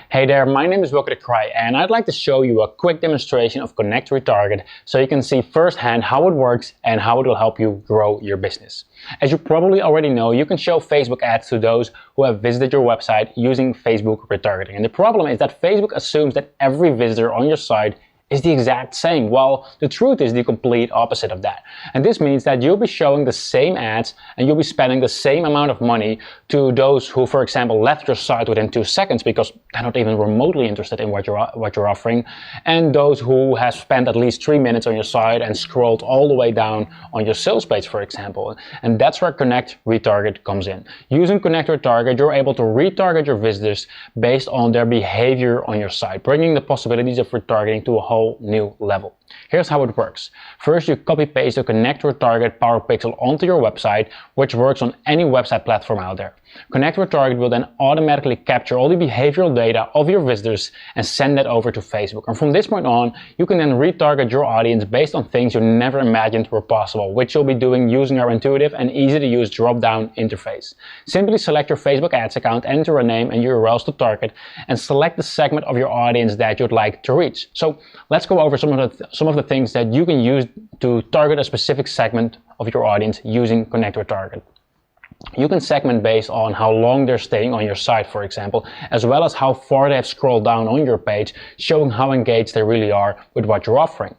Hey there, my name is Retarget and I'd like to show you a quick demonstration of ConnectRetarget so you can see firsthand how it works and how it will help you grow your business. As you probably already know, you can show Facebook ads to those who have visited your website using Facebook retargeting. And the problem is that Facebook assumes that every visitor on your site is the exact same. Well, the truth is the complete opposite of that. And this means that you'll be showing the same ads and you'll be spending the same amount of money to those who, for example, left your site within 2 seconds because they're not even remotely interested in what you're offering, and those who have spent at least 3 minutes on your site and scrolled all the way down on your sales page, for example. And that's where ConnectRetarget comes in. Using ConnectRetarget, you're able to retarget your visitors based on their behavior on your site, bringing the possibilities of retargeting to a whole new level. Here's how it works. First, you copy paste the ConnectRetarget Power Pixel onto your website, which works on any website platform out there. ConnectRetarget will then automatically capture all the behavioral data of your visitors and send that over to Facebook. And from this point on, you can then retarget your audience based on things you never imagined were possible, which you'll be doing using our intuitive and easy to use drop-down interface. Simply select your Facebook ads account, enter a name and URLs to target, and select the segment of your audience that you'd like to reach. So let's go over some of the things that you can use to target a specific segment of your audience using ConnectRetarget. You can segment based on how long they're staying on your site, for example, as well as how far they have scrolled down on your page, showing how engaged they really are with what you're offering.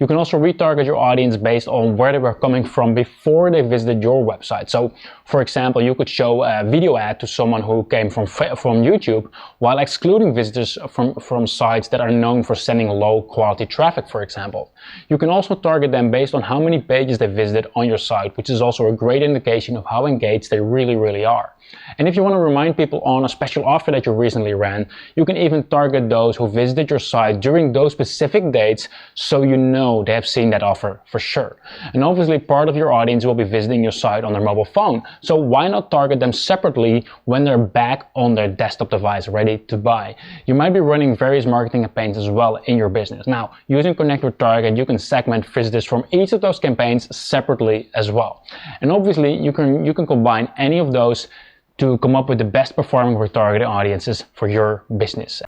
You can also retarget your audience based on where they were coming from before they visited your website. So, for example, you could show a video ad to someone who came from YouTube while excluding visitors from sites that are known for sending low quality traffic, for example. You can also target them based on how many pages they visited on your site, which is also a great indication of how engaged they really are. And if you want to remind people on a special offer that you recently ran, you can even target those who visited your site during those specific dates so you know they have seen that offer for sure. And obviously part of your audience will be visiting your site on their mobile phone, so why not target them separately when they're back on their desktop device ready to buy? You might be running various marketing campaigns as well in your business. Now, using ConnectRetarget, you can segment visitors from each of those campaigns separately as well. And obviously you can combine any of those to come up with the best performing retargeting audiences for your business.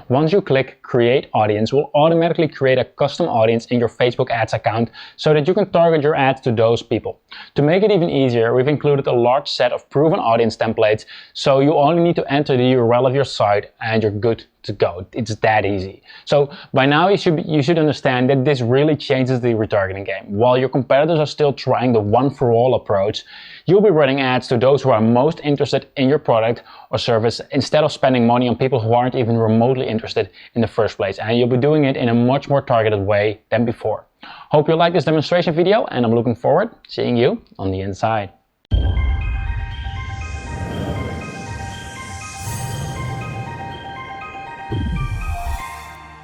Once you click Create Audience, we'll automatically create a custom audience in your Facebook ads account so that you can target your ads to those people. To make it even easier, we've included a large set of proven audience templates, so you only need to enter the URL of your site and you're good to go. It's that easy. So by now you should understand that this really changes the retargeting game. While your competitors are still trying the one-for-all approach, you'll be running ads to those who are most interested in your product or service instead of spending money on people who aren't even remotely interested in the first place. And you'll be doing it in a much more targeted way than before. Hope you like this demonstration video, and I'm looking forward to seeing you on the inside.